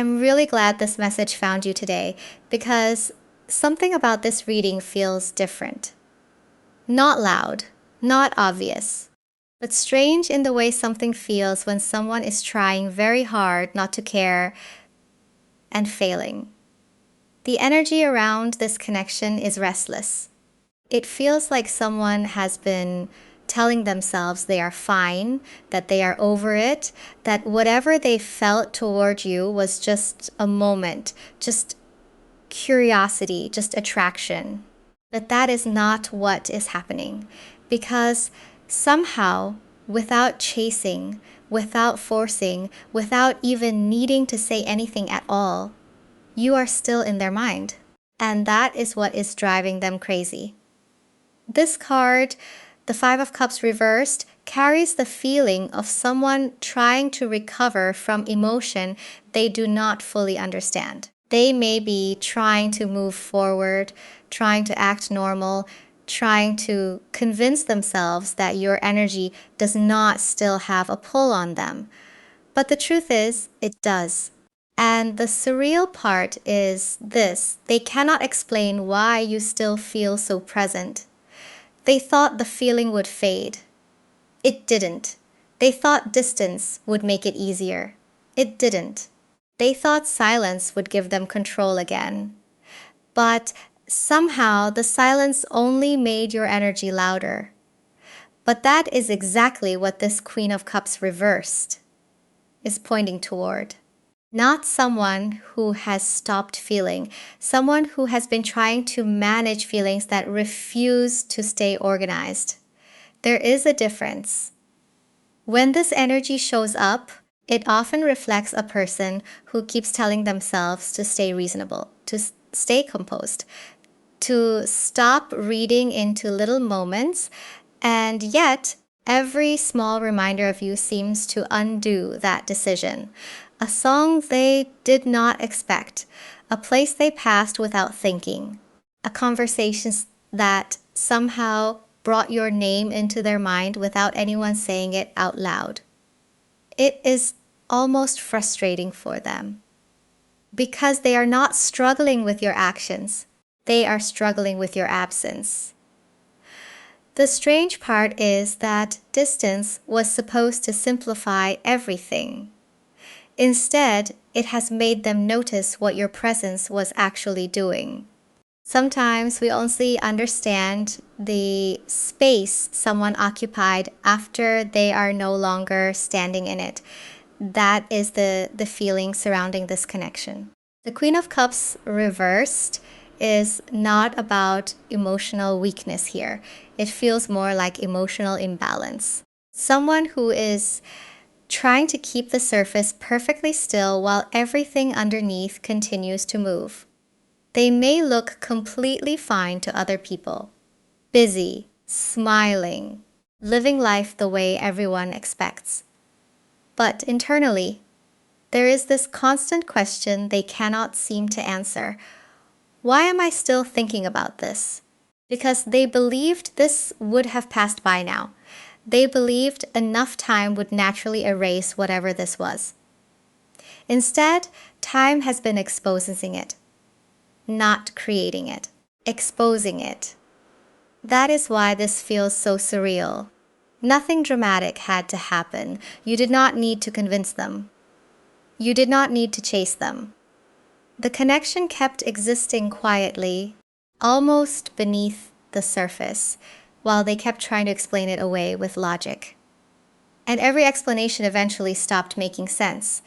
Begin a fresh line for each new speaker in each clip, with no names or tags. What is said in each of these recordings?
I'm really glad this message found you today because something about this reading feels different. Not loud, not obvious, but strange in the way something feels when someone is trying very hard not to care and failing. The energy around this connection is restless. It feels like someone has been telling themselves they are fine, that they are over it, that whatever they felt toward you was just a moment, just curiosity, just attraction. But that is not what is happening, because somehow, without chasing, without forcing, without even needing to say anything at all, you are still in their mind. And that is what is driving them crazy. This card, the Five of Cups reversed, carries the feeling of someone trying to recover from emotion they do not fully understand. They may be trying to move forward, trying to act normal, trying to convince themselves that your energy does not still have a pull on them. But the truth is, it does. And the surreal part is this: they cannot explain why you still feel so present. They thought the feeling would fade. It didn't. They thought distance would make it easier. It didn't. They thought silence would give them control again. But somehow the silence only made your energy louder. But that is exactly what this Queen of Cups reversed is pointing toward. Not someone who has stopped feeling, someone who has been trying to manage feelings that refuse to stay organized. There is a difference. When this energy shows up, it often reflects a person who keeps telling themselves to stay reasonable, to stay composed, to stop reading into little moments, and yet every small reminder of you seems to undo that decision. A song they did not expect, a place they passed without thinking, a conversation that somehow brought your name into their mind without anyone saying it out loud. It is almost frustrating for them because they are not struggling with your actions, they are struggling with your absence. The strange part is that distance was supposed to simplify everything. Instead, it has made them notice what your presence was actually doing. Sometimes we only understand the space someone occupied after they are no longer standing in it. That is the feeling surrounding this connection. The Queen of Cups reversed is not about emotional weakness here. It feels more like emotional imbalance. Someone who is trying to keep the surface perfectly still while everything underneath continues to move. They may look completely fine to other people, busy, smiling, living life the way everyone expects. But internally, there is this constant question they cannot seem to answer. Why am I still thinking about this? Because they believed this would have passed by now. They believed enough time would naturally erase whatever this was. Instead, time has been exposing it, not creating it, exposing it. That is why this feels so surreal. Nothing dramatic had to happen. You did not need to convince them. You did not need to chase them. The connection kept existing quietly, almost beneath the surface, while they kept trying to explain it away with logic. And every explanation eventually stopped making sense.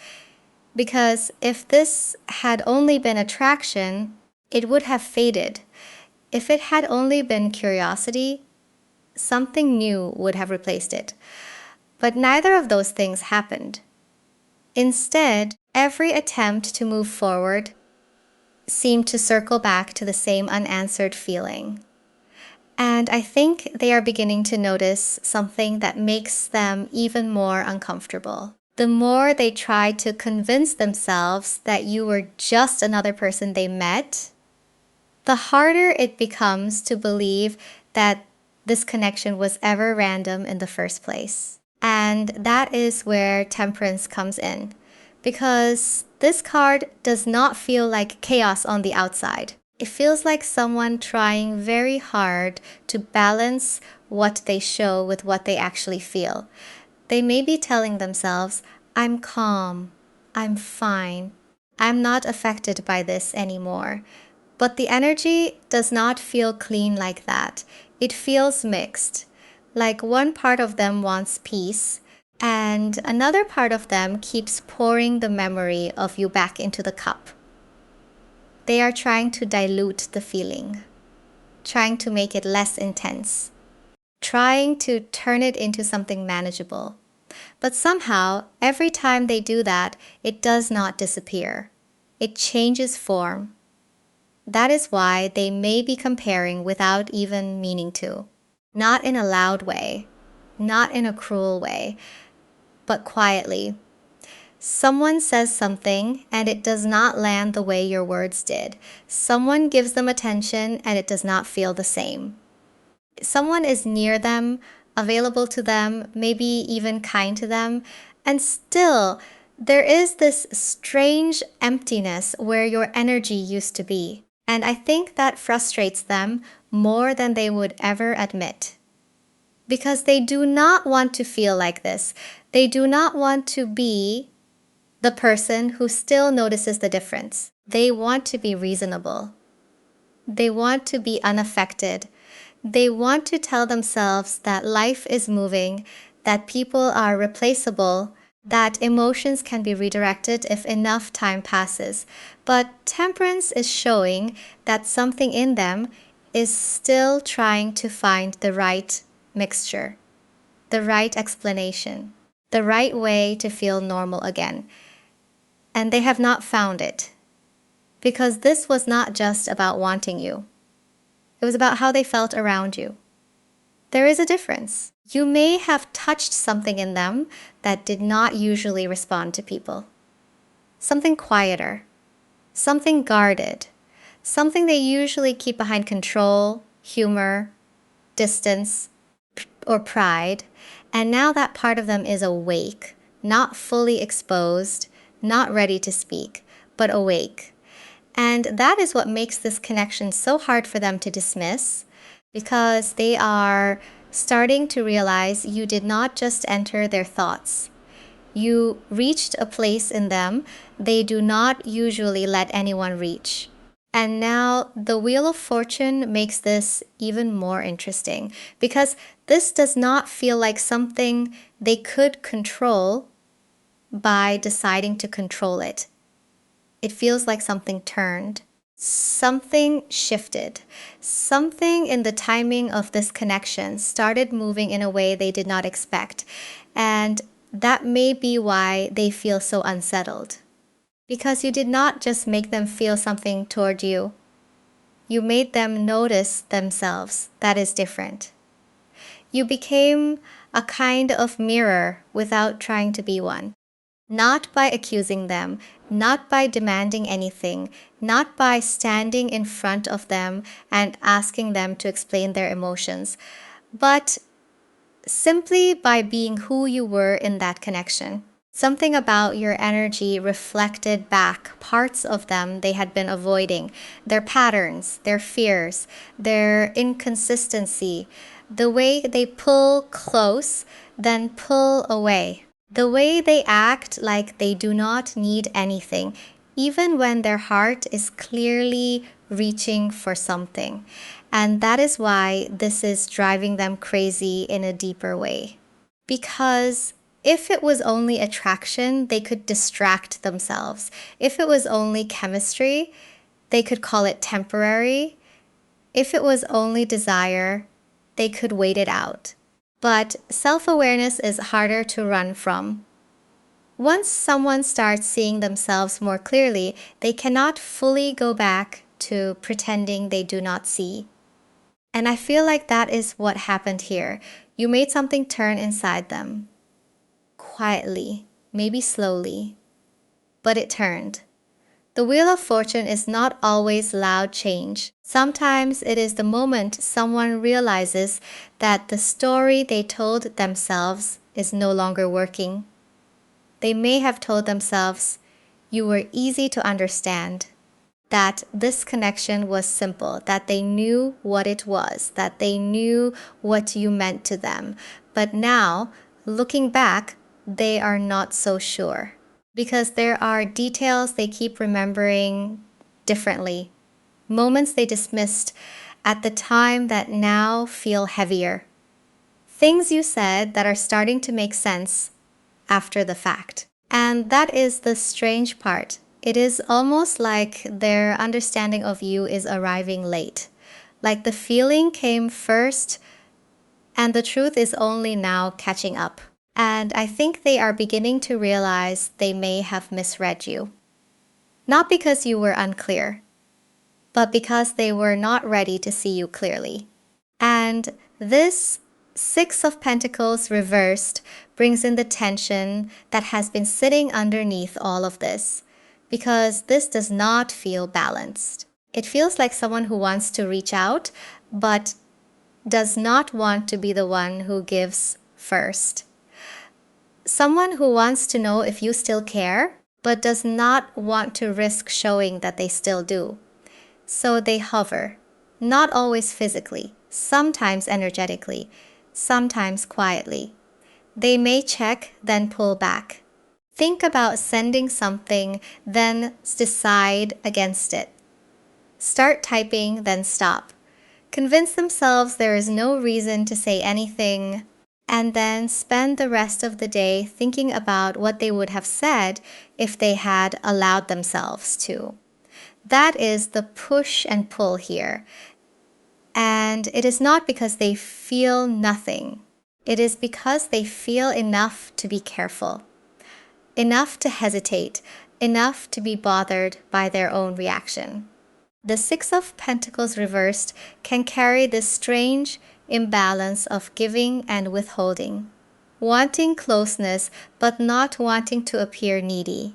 Because if this had only been attraction, it would have faded. If it had only been curiosity, something new would have replaced it. But neither of those things happened. Instead, every attempt to move forward seemed to circle back to the same unanswered feeling. And I think they are beginning to notice something that makes them even more uncomfortable. The more they try to convince themselves that you were just another person they met, the harder it becomes to believe that this connection was ever random in the first place. And that is where temperance comes in. because this card does not feel like chaos on the outside. It feels like someone trying very hard to balance what they show with what they actually feel. They may be telling themselves, I'm calm, I'm fine, I'm not affected by this anymore. But the energy does not feel clean like that. It feels mixed. Like one part of them wants peace, and another part of them keeps pouring the memory of you back into the cup. They are trying to dilute the feeling, trying to make it less intense, trying to turn it into something manageable. But somehow, every time they do that, it does not disappear. It changes form. That is why they may be comparing without even meaning to. Not in a loud way, not in a cruel way, but quietly. Someone says something and it does not land the way your words did. Someone gives them attention and it does not feel the same. Someone is near them, available to them, maybe even kind to them, and still there is this strange emptiness where your energy used to be. And I think that frustrates them more than they would ever admit. Because they do not want to feel like this. They do not want to be the person who still notices the difference. They want to be reasonable. They want to be unaffected. They want to tell themselves that life is moving, that people are replaceable, that emotions can be redirected if enough time passes. But Temperance is showing that something in them is still trying to find the right mixture, the right explanation, the right way to feel normal again. And they have not found it. Because this was not just about wanting you. It was about how they felt around you. There is a difference. You may have touched something in them that did not usually respond to people. Something quieter, something guarded, something they usually keep behind control, humor, distance, or pride. And now that part of them is awake, not fully exposed, not ready to speak, but awake. And that is what makes this connection so hard for them to dismiss, because they are starting to realize you did not just enter their thoughts. You reached a place in them they do not usually let anyone reach. And now the Wheel of Fortune makes this even more interesting, because this does not feel like something they could control by deciding to control it. It feels like something turned. Something shifted. Something in the timing of this connection started moving in a way they did not expect. And that may be why they feel so unsettled. Because you did not just make them feel something toward you. You made them notice themselves that is different. You became a kind of mirror without trying to be one. Not by accusing them, not by demanding anything, not by standing in front of them and asking them to explain their emotions, but simply by being who you were in that connection. Something about your energy reflected back parts of them they had been avoiding, their patterns, their fears, their inconsistency, the way they pull close, then pull away. The way they act like they do not need anything, even when their heart is clearly reaching for something. And that is why this is driving them crazy in a deeper way. Because if it was only attraction, they could distract themselves. If it was only chemistry, they could call it temporary. If it was only desire, they could wait it out. But self-awareness is harder to run from. Once someone starts seeing themselves more clearly, they cannot fully go back to pretending they do not see. And I feel like that is what happened here. You made something turn inside them. Quietly, maybe slowly, but it turned. The Wheel of Fortune is not always loud change. Sometimes it is the moment someone realizes that the story they told themselves is no longer working. They may have told themselves, you were easy to understand, that this connection was simple, that they knew what it was, that they knew what you meant to them. But now, looking back, they are not so sure because there are details they keep remembering differently, moments they dismissed at the time that now feel heavier, things you said that are starting to make sense after the fact. And that is the strange part. It is almost like their understanding of you is arriving late. Like the feeling came first and the truth is only now catching up. And I think they are beginning to realize they may have misread you. Not because you were unclear, but because they were not ready to see you clearly. And this Six of Pentacles reversed brings in the tension that has been sitting underneath all of this, because this does not feel balanced. It feels like someone who wants to reach out, but does not want to be the one who gives first. Someone who wants to know if you still care, but does not want to risk showing that they still do. So they hover, not always physically, sometimes energetically, sometimes quietly. They may check, then pull back. Think about sending something, then decide against it. Start typing, then stop. Convince themselves there is no reason to say anything, and then spend the rest of the day thinking about what they would have said if they had allowed themselves to. That is the push and pull here. And it is not because they feel nothing. It is because they feel enough to be careful, enough to hesitate, enough to be bothered by their own reaction. The Six of Pentacles reversed can carry this strange imbalance of giving and withholding, wanting closeness but not wanting to appear needy,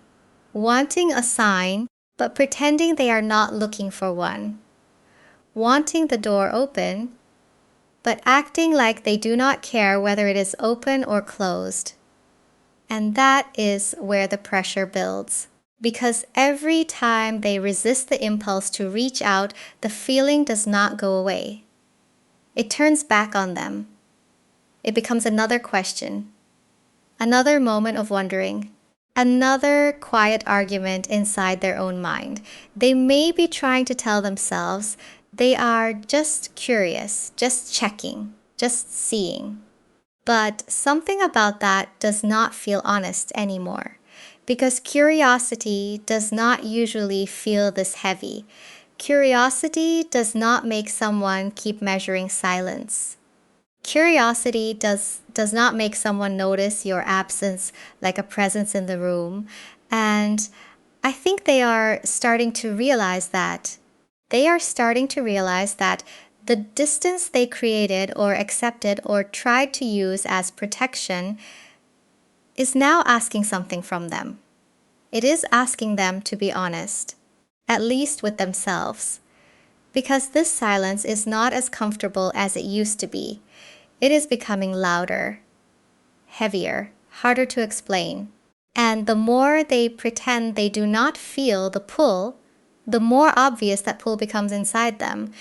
wanting a sign but pretending they are not looking for one, wanting the door open but acting like they do not care whether it is open or closed. And that is where the pressure builds. Because every time they resist the impulse to reach out, the feeling does not go away. It turns back on them. It becomes another question, another moment of wondering, another quiet argument inside their own mind. They may be trying to tell themselves they are just curious, just checking, just seeing. But something about that does not feel honest anymore. Because curiosity does not usually feel this heavy. Curiosity does not make someone keep measuring silence. Curiosity does not make someone notice your absence like a presence in the room. And I think they are starting to realize that. They are starting to realize that the distance they created or accepted or tried to use as protection is now asking something from them. It is asking them to be honest, at least with themselves, because this silence is not as comfortable as it used to be. It is becoming louder, heavier, harder to explain. And the more they pretend they do not feel the pull, the more obvious that pull becomes inside them.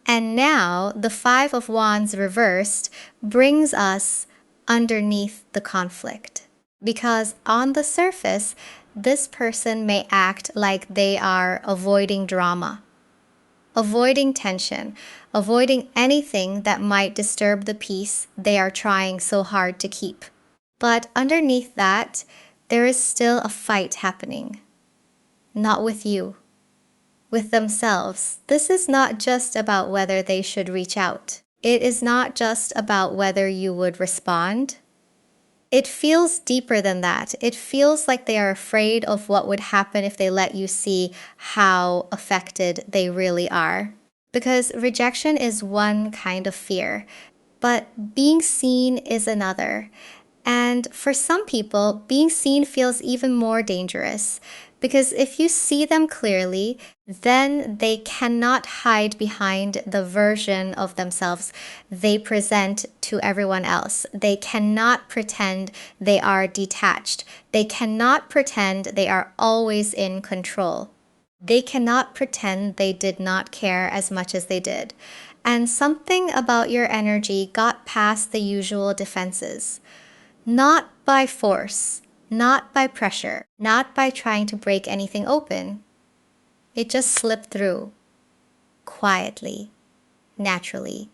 And now the Five of Wands reversed brings us underneath the conflict. Because on the surface, this person may act like they are avoiding drama, avoiding tension, avoiding anything that might disturb the peace they are trying so hard to keep. But underneath that, there is still a fight happening. Not with you, with themselves. This is not just about whether they should reach out. It is not just about whether you would respond. It feels deeper than that. It feels like they are afraid of what would happen if they let you see how affected they really are. Because rejection is one kind of fear, but being seen is another. And for some people, being seen feels even more dangerous Because if you see them clearly, then they cannot hide behind the version of themselves they present to everyone else. They cannot pretend they are detached. They cannot pretend they are always in control. They cannot pretend they did not care as much as they did. And something about your energy got past the usual defenses. Not by force, not by pressure, not by trying to break anything open. It just slipped through, quietly, naturally,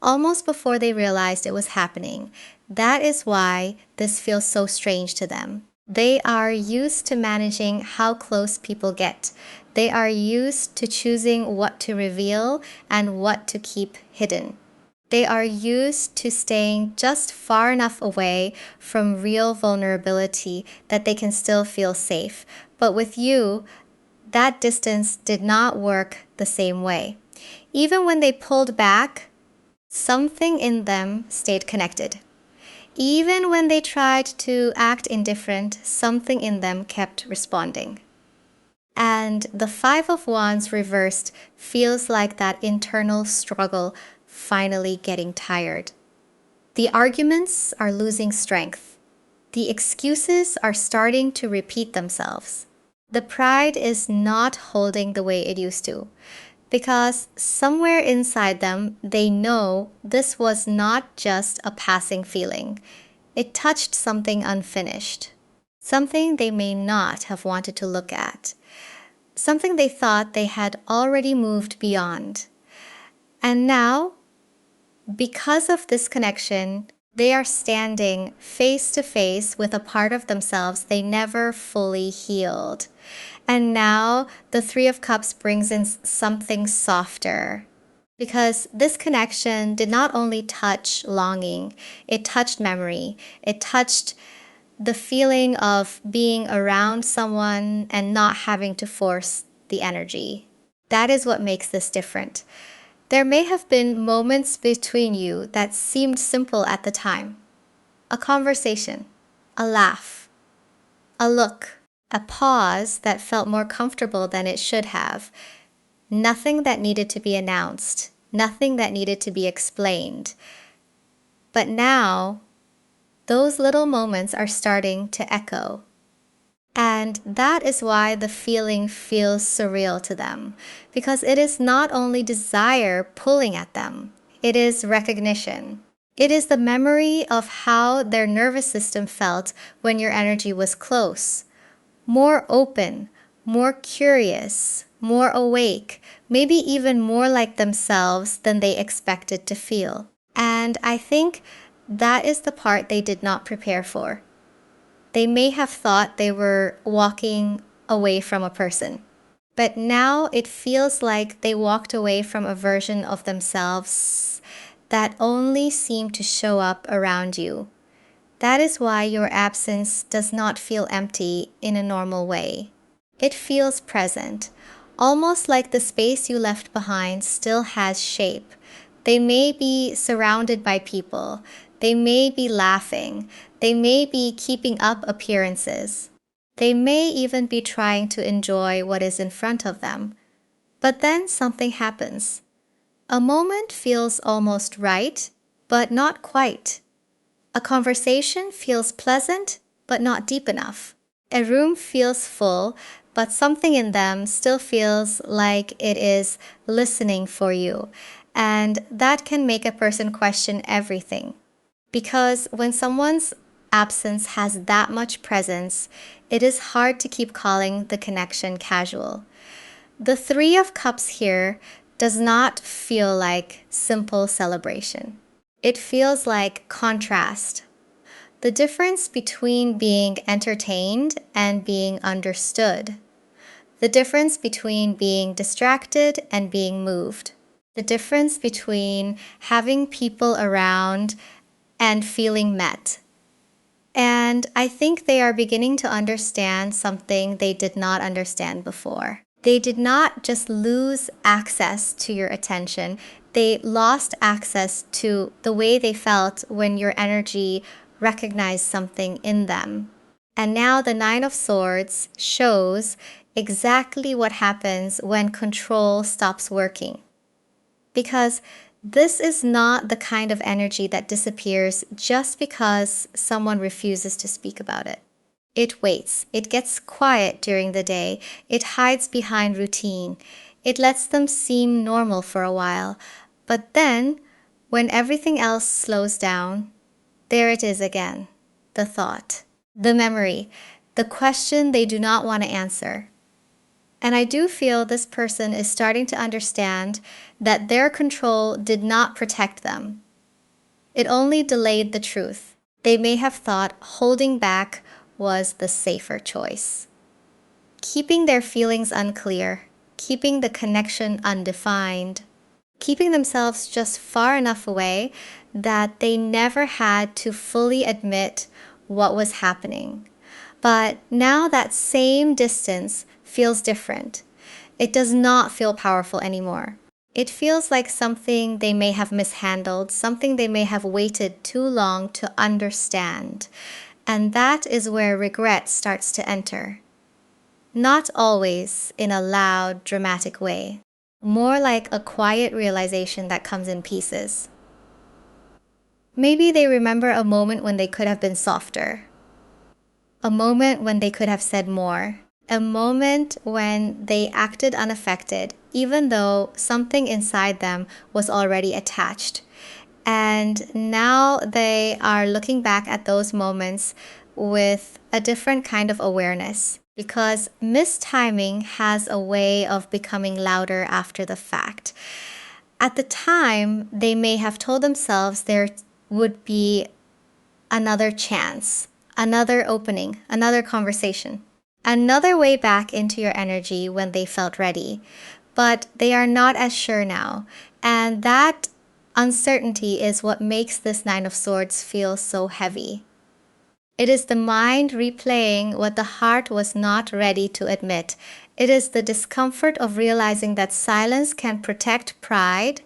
almost before they realized it was happening. That is why this feels so strange to them. They are used to managing how close people get. They are used to choosing what to reveal and what to keep hidden. They are used to staying just far enough away from real vulnerability that they can still feel safe. But with you, that distance did not work the same way. Even when they pulled back, something in them stayed connected. Even when they tried to act indifferent, something in them kept responding. And the Five of Wands reversed feels like that internal struggle finally getting tired. The arguments are losing strength. The excuses are starting to repeat themselves. The pride is not holding the way it used to, because somewhere inside them, they know this was not just a passing feeling. It touched something unfinished, something they may not have wanted to look at, something they thought they had already moved beyond. And now, because of this connection, they are standing face to face with a part of themselves they never fully healed. And now the Three of Cups brings in something softer. Because this connection did not only touch longing, it touched memory. It touched the feeling of being around someone and not having to force the energy. That is what makes this different. There may have been moments between you that seemed simple at the time. A conversation, a laugh, a look, a pause that felt more comfortable than it should have. Nothing that needed to be announced, nothing that needed to be explained. But now, those little moments are starting to echo. And that is why the feeling feels surreal to them, because it is not only desire pulling at them, it is recognition. It is the memory of how their nervous system felt when your energy was close, more open, more curious, more awake, maybe even more like themselves than they expected to feel. And I think that is the part they did not prepare for. They may have thought they were walking away from a person, but now it feels like they walked away from a version of themselves that only seemed to show up around you. That is why your absence does not feel empty in a normal way. It feels present, almost like the space you left behind still has shape. They may be surrounded by people. They may be laughing. They may be keeping up appearances. They may even be trying to enjoy what is in front of them. But then something happens. A moment feels almost right, but not quite. A conversation feels pleasant, but not deep enough. A room feels full, but something in them still feels like it is listening for you. And that can make a person question everything. Because when someone's absence has that much presence, it is hard to keep calling the connection casual. The Three of Cups here does not feel like simple celebration. It feels like contrast. The difference between being entertained and being understood. The difference between being distracted and being moved. The difference between having people around and feeling met. And I think they are beginning to understand something they did not understand before. They did not just lose access to your attention, they lost access to the way they felt when your energy recognized something in them. And now the Nine of Swords shows exactly what happens when control stops working. Because this is not the kind of energy that disappears just because someone refuses to speak about it. It waits. It gets quiet during the day. It hides behind routine. It lets them seem normal for a while. But then, when everything else slows down, there it is again. The thought, the memory, the question they do not want to answer. And I do feel this person is starting to understand that their control did not protect them. It only delayed the truth. They may have thought holding back was the safer choice. Keeping their feelings unclear, keeping the connection undefined, keeping themselves just far enough away that they never had to fully admit what was happening. But now that same distance feels different. It does not feel powerful anymore. It feels like something they may have mishandled, something they may have waited too long to understand. And that is where regret starts to enter. Not always in a loud, dramatic way. More like a quiet realization that comes in pieces. Maybe they remember a moment when they could have been softer. A moment when they could have said more. A moment when they acted unaffected, even though something inside them was already attached. And now they are looking back at those moments with a different kind of awareness, because mistiming has a way of becoming louder after the fact. At the time, they may have told themselves there would be another chance, another opening, another conversation, another way back into your energy when they felt ready. But they are not as sure now. And that uncertainty is what makes this Nine of Swords feel so heavy. It is the mind replaying what the heart was not ready to admit. It is the discomfort of realizing that silence can protect pride,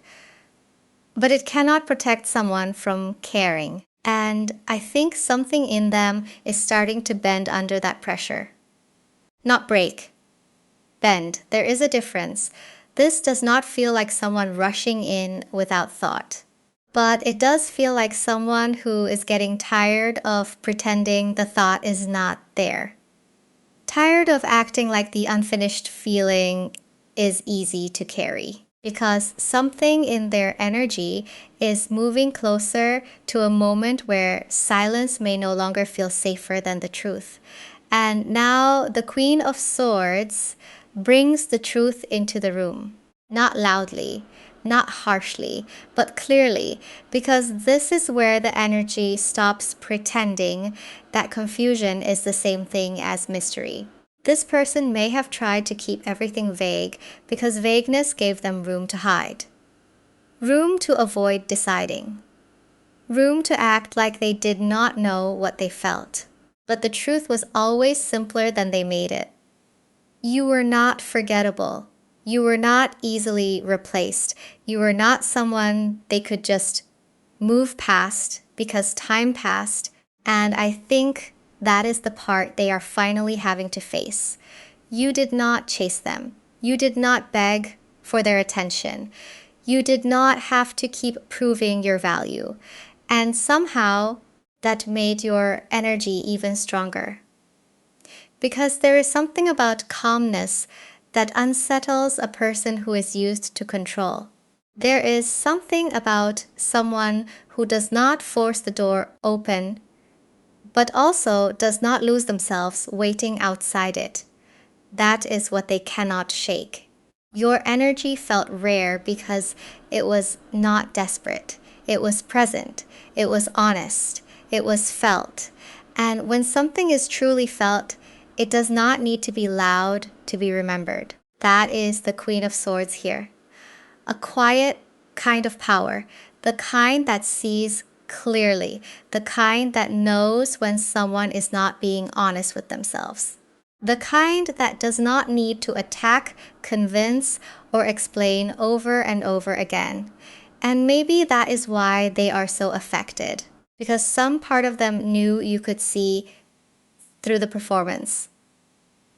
but it cannot protect someone from caring. And I think something in them is starting to bend under that pressure. Not break. Bend. There is a difference. This does not feel like someone rushing in without thought. But it does feel like someone who is getting tired of pretending the thought is not there. Tired of acting like the unfinished feeling is easy to carry. Because something in their energy is moving closer to a moment where silence may no longer feel safer than the truth. And now the Queen of Swords brings the truth into the room. Not loudly, not harshly, but clearly, because this is where the energy stops pretending that confusion is the same thing as mystery. This person may have tried to keep everything vague because vagueness gave them room to hide. Room to avoid deciding. Room to act like they did not know what they felt. But the truth was always simpler than they made it. You were not forgettable. You were not easily replaced. You were not someone they could just move past because time passed. And I think that is the part they are finally having to face. You did not chase them. You did not beg for their attention. You did not have to keep proving your value. And somehow that made your energy even stronger. Because there is something about calmness that unsettles a person who is used to control. There is something about someone who does not force the door open, but also does not lose themselves waiting outside it. That is what they cannot shake. Your energy felt rare because it was not desperate. It was present. It was honest. It was felt. And when something is truly felt, it does not need to be loud to be remembered. That is the Queen of Swords here. A quiet kind of power, the kind that sees clearly, the kind that knows when someone is not being honest with themselves. The kind that does not need to attack, convince, or explain over and over again. And maybe that is why they are so affected. Because some part of them knew you could see through the performance.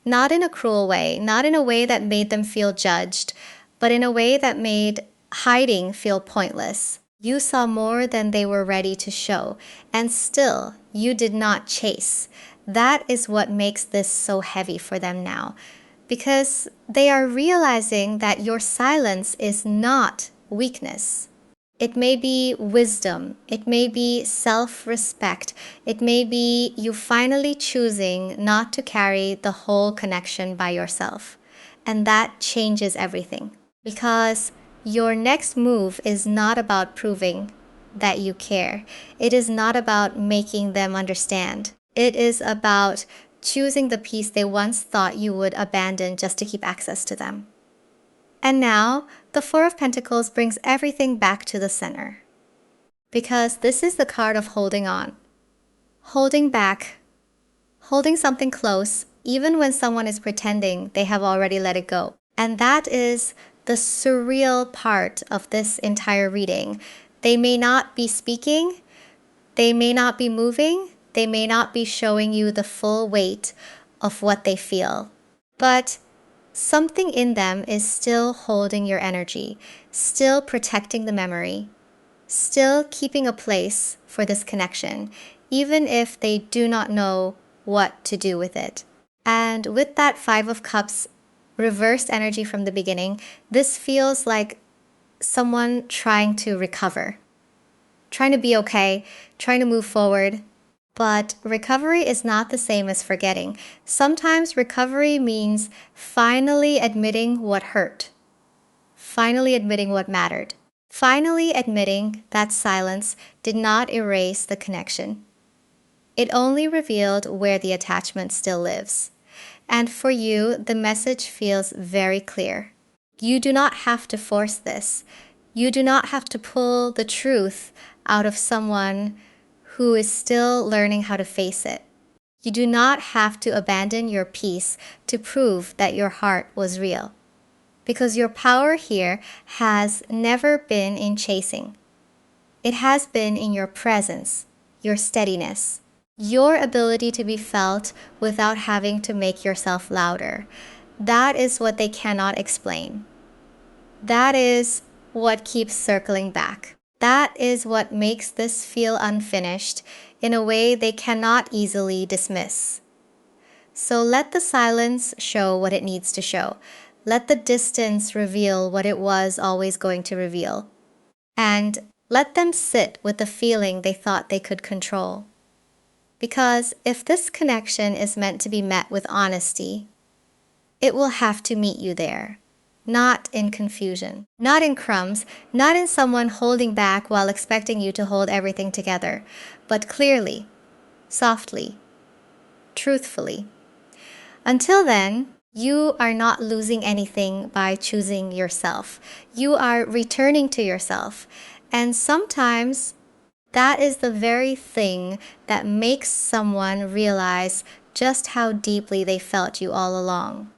Not in a cruel way, not in a way that made them feel judged, but in a way that made hiding feel pointless. You saw more than they were ready to show, and still, you did not chase. That is what makes this so heavy for them now, because they are realizing that your silence is not weakness. It may be wisdom, it may be self-respect, it may be you finally choosing not to carry the whole connection by yourself. And that changes everything. Because your next move is not about proving that you care. It is not about making them understand. It is about choosing the piece they once thought you would abandon just to keep access to them. And now, the Four of Pentacles brings everything back to the center. Because this is the card of holding on. Holding back. Holding something close, even when someone is pretending they have already let it go. And that is the surreal part of this entire reading. They may not be speaking, they may not be moving, they may not be showing you the full weight of what they feel. But something in them is still holding your energy, still protecting the memory, still keeping a place for this connection, even if they do not know what to do with it. And with that Five of Cups reversed energy from the beginning, this feels like someone trying to recover, trying to be okay, trying to move forward. But recovery is not the same as forgetting. Sometimes recovery means finally admitting what hurt, finally admitting what mattered, finally admitting that silence did not erase the connection. It only revealed where the attachment still lives. And for you, the message feels very clear. You do not have to force this. You do not have to pull the truth out of someone who is still learning how to face it. You do not have to abandon your peace to prove that your heart was real. Because your power here has never been in chasing. It has been in your presence, your steadiness, your ability to be felt without having to make yourself louder. That is what they cannot explain. That is what keeps circling back. That is what makes this feel unfinished in a way they cannot easily dismiss. So let the silence show what it needs to show. Let the distance reveal what it was always going to reveal. And let them sit with the feeling they thought they could control. Because if this connection is meant to be met with honesty, it will have to meet you there. Not in confusion, not in crumbs, not in someone holding back while expecting you to hold everything together, but clearly, softly, truthfully. Until then, you are not losing anything by choosing yourself. You are returning to yourself. And sometimes that is the very thing that makes someone realize just how deeply they felt you all along.